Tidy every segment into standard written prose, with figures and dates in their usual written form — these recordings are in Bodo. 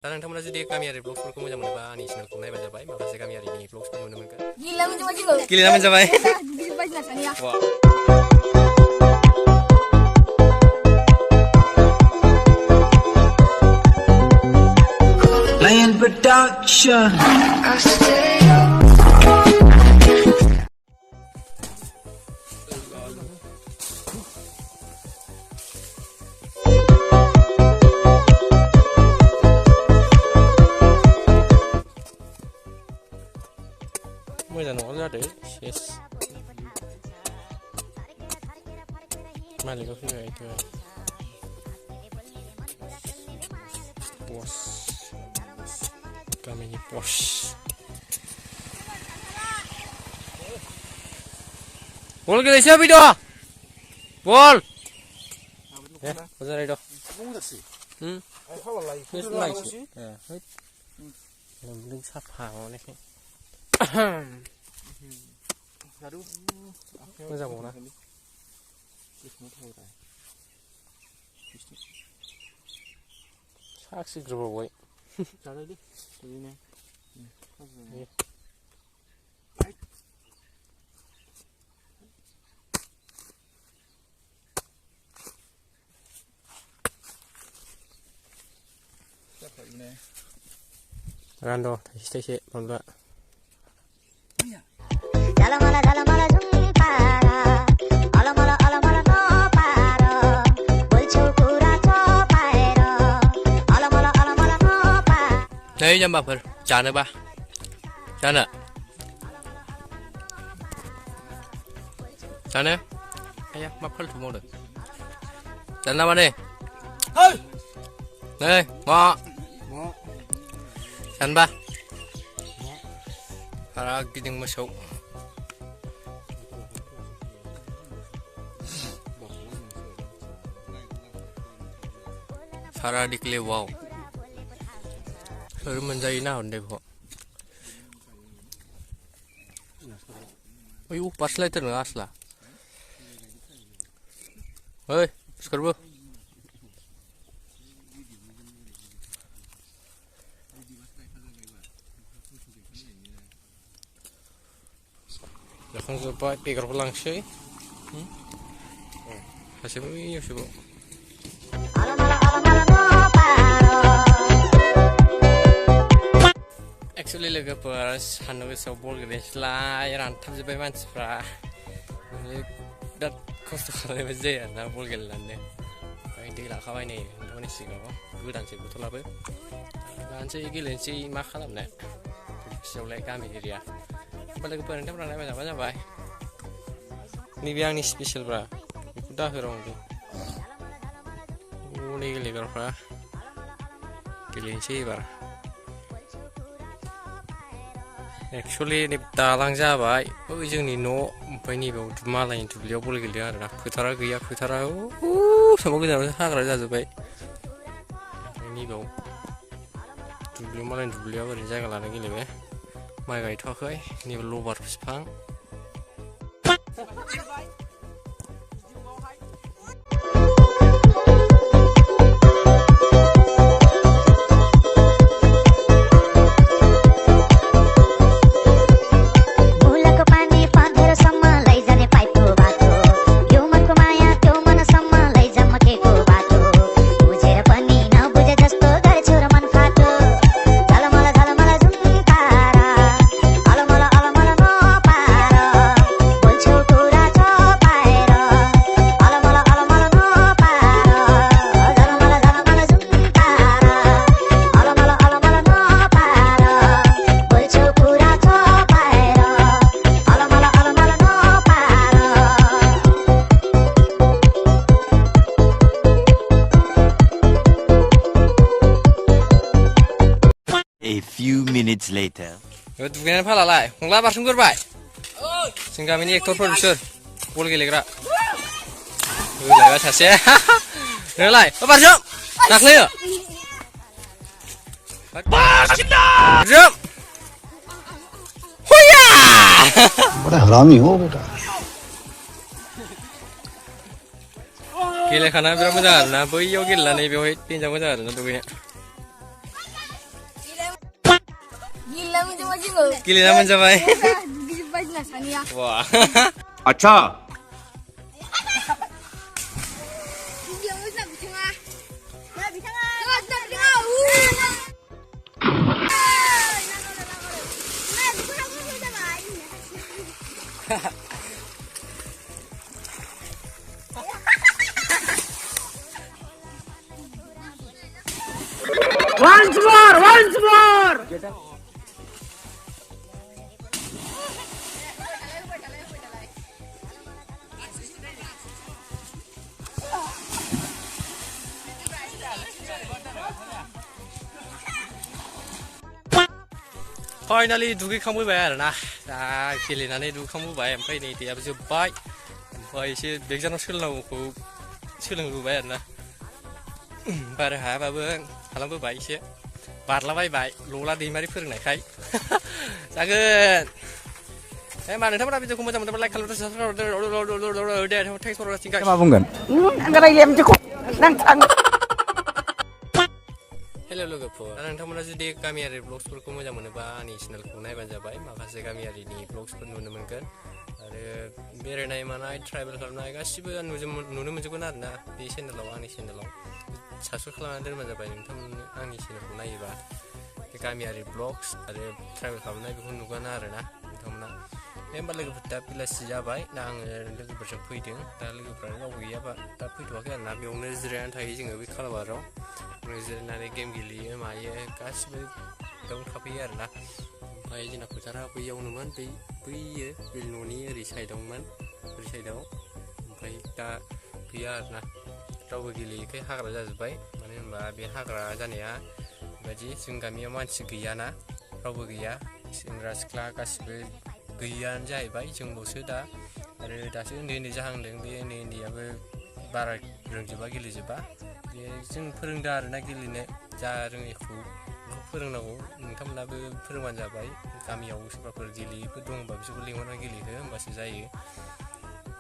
दा नोंथांमोना जुदि गामियारि ब्लग्सफोरखौ मोजां मोनोबा आंनि चेनेलखौ नायबानो जाबाय माखासे गामियारिनि ब्लग्सफोर नुनो मोनगोन गेलेनानै जाबाय Lion Production. Moja no ada yes Mali ko fiya ito bos kami ni bos bol ke siapa itu bol ya pasal itu yes lagi ya belum siapa nih मोजां मोना साखि ग्रोबावबाय Rando, taisi pelan. Đấy nhầm bạc chán nữa ba chán ạ chán đấy ai ya mắc phân thủ môn được chán nào đây đây ngọ chán ba ra cái tiếng mà xấu Sarah declare wow Baru menjadi naon deh kok. Oh, pas lah itu ngas lah. Hei, sekarang bu. Langsung coba pikir pulang sih. Hasil ini sih bu. Actually लोगोफोर सानदुं गोसायाव बल गेलेस्लाय रानथाबजोब्बाय मानसिफ्रा बिराद खस्थ' खालामनाय जायो आरोना बल गेलेनानै ओमफ्राय दै लाखाबाय नै नोंथांमोननि सिगाङाव गोदानसै बथलाबो लानोसै गेलेनोसै मा खालामनो फिसायावलाय गामि एरिया होमबा लोगोफोर नोंथांमोना नायबाय जाबाय जाबाय नैबे आंनि स्पेसियेलब्रा बेखौ दाहोराव हनै गेलेग्राफ्रा गेलेनोसै एबार Actually ini dalang जाबाय बै जोंनि न' ओमफ्राय नैबेयाव मालायनि दुब्लियाव बल गेलेदों आरोना फोथारा गैया फोथारा समाव गोजानाव हाग्रा जाजोब्बाय नैबेयाव दुब्लियाव मालायनि दुब्लियाव ओरैनो जायगा लाना गेलेबाय माइ गायथ'वाखै नैबे लबार बिफां A few minutes later. Dugaan apa lah? Nglah barsung gerbai. Sehingga ini aktor produser. Bol gelegra. Udah sase. Relai. Barsung. Nak leo. Jump. Huya. बड़ा हरामी हो बेटा गेलेखाना बिराद मोजां आरोना बैयाव गेलेनानै बेवहाय देनजार मोजां आरोना दुगैनो Gila macam-macam. Giliran mencapai. Di baju Sania. Wah. अच्छा Dia mesti nak tengah. Nak tengah. Nak tengah. once more Finally दुगैखांबोबाय आरोना दा गेलेनानै दुगैखांबोबाय ओमफ्राय नै दैयाबो जोब्बाय ओमफ्राय एसे बेगजानाव सोलोंनांगौखौ सोलोंबोबाय आरोना बारा हायाबाबो हालांबोबाय एसे बारलाबायबाय लला दैमारि फोरोंनायखाय जागोन मा नोंथांमोना भिडिअखौ मोजां मोनोब्ला लाइक खालामदो थेंक्स फर वाचिं गाइस मा बुंगोन हेल' लोगोफोर दा नोंथांमोना जुदि गामियारि ब्लग्सफोरखौ मोजां मोनोबा आंनि चेनेलखौ नायबानो जाबाय माखासे गामियारिनि ब्लग्सफोर नुनो मोनगोन आरो बेरायनाय मानाय ट्राइभेल खालामनाय गासिबो नुनो मोनजोबगोन आरोना बे चेनेलाव आंनि चेनेलाव साबस्क्राइब खालामनानै दोनबानो जाबाय नोंथांमोन आंनि चेनेलखौ नायोबा गामियारि ब्लग्स आरो ट्राइभेल खालामनाय बेखौ नुगोन आरोना नोंथांमोना दे होमबा लोगोफोर दा बेलासि जाबाय दा आङो लोगोफोरजों फैदों दा लोगोफ्रानो रावबो गैयाबा दा फैथ'वाखै आरोना बेयावनो जिरायनानै थायो जोङो बे खालबाराव जिरायनानै गेम गेलेयो मायो गासिबो बेयावनो थाफैयो आरोना ओमफ्राय जोंना फोथारा बैयावनोमोन बैयो बे न'नि ओरै साइडआवमोन ओरै साइडआव ओमफ्राय दा गैया आरोना रावबो गेलेयैखाय हाग्रा जाजोब्बाय मानो होनबा बे हाग्रा जानाया बेबायदि जों गामियाव मानसि गैयाना रावबो गैया सेंग्रा सिख्ला गासिबो गैयानो जाहैबाय जोंल'सो दा आरो दासो उन्दै उन्दै जाहांदों बे उन्दै उन्दैयाबो बारा रोंजोबा गेलेजोबा बे जों फोरोंदों आरोना गेलेनो जा रोङैखौ फोरोंनांगौ नोंथांमोनाबो फोरोंबानो जाबाय गामियाव सोरबाफोर गेलेयैफोर दङबा बिसोरखौ लिंहरनानै गेलेहो होमबासो जायो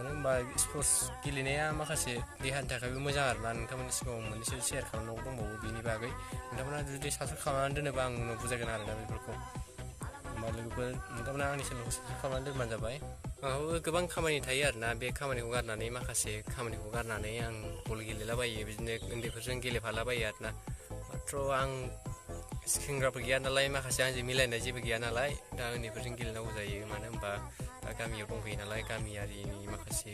मानो होनबा स्पर्टस गेलेनाया माखासे देहानि थाखायबो मोजां आरोना नोंथांमोननि सिगाङाव मोननैसो शेयार खालामनांगौ दंबावो बेनि बागै नोंथांमोना जुदि साबस्क्राइब खालामनानै दोनोबा आं उनाव बुजायगोन आरोना बेफोरखौ होमबा लोगोफोर नोंथांमोना आंनि चेनेलखौ साबस्क्राइब खालामनानै दोनबानो जाबाय आंहाबो गोबां खामानि थायो आरोना बे खामानिखौ गारनानै माखासे खामानिखौ गारनानै आं बल गेलेलाबायो बिदिनो उन्दैफोरजों गेलेफालाबायो आरोना माथ्र' आं सेंग्राफोर गैया नालाय माखासे आंजों मिलायनाय जेबो गैया नालाय दा उन्दैफोरजों गेलेनांगौ जायो मानो होनबा दा गामियाव दंफैयो नालाय गामियारिनि माखासे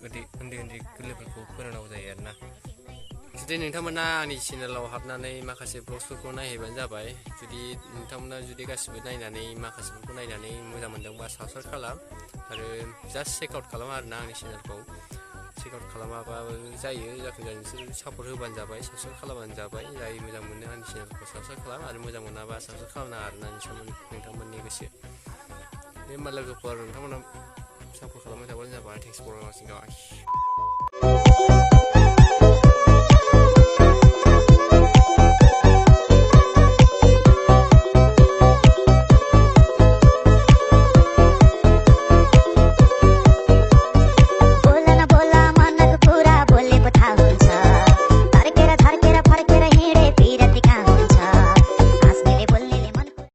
उन्दै उन्दै गोरलैफोरखौ फोरोंनांगौ जायो आरोना जुदि नोंथांमोना आंनि चेनेलाव हाबनानै माखासे ब्लग्सफोरखौ नायहैबानो जाबाय जुदि नोंथांमोना जुदि गासिबो नायनानै माखासेफोरखौ नायनानै मोजां मोनदोंबा साबस्क्राइब खालाम आरो जास्ट चेक आउट खालाम आरोना आंनि चेनेलखौ चेक आउट खालामाबाबो जायो जाखुनजाया नोंसोर सापर्ट होबानो जाबाय साबस्क्राइब खालामबानो जाबाय जाय मोजां मोनो आंनि चेनेलखौ साबस्क्राइब खालाम आरो मोजां मोनाबा साबस्क्राइब खालामनाङा आरोना नोंथांमोननि गोसो दे होमबा लोगोफोर नोंथांमोना सापर्ट खालामबाय थाबानो जाबाय थेंक्स फर वाचिं गाइस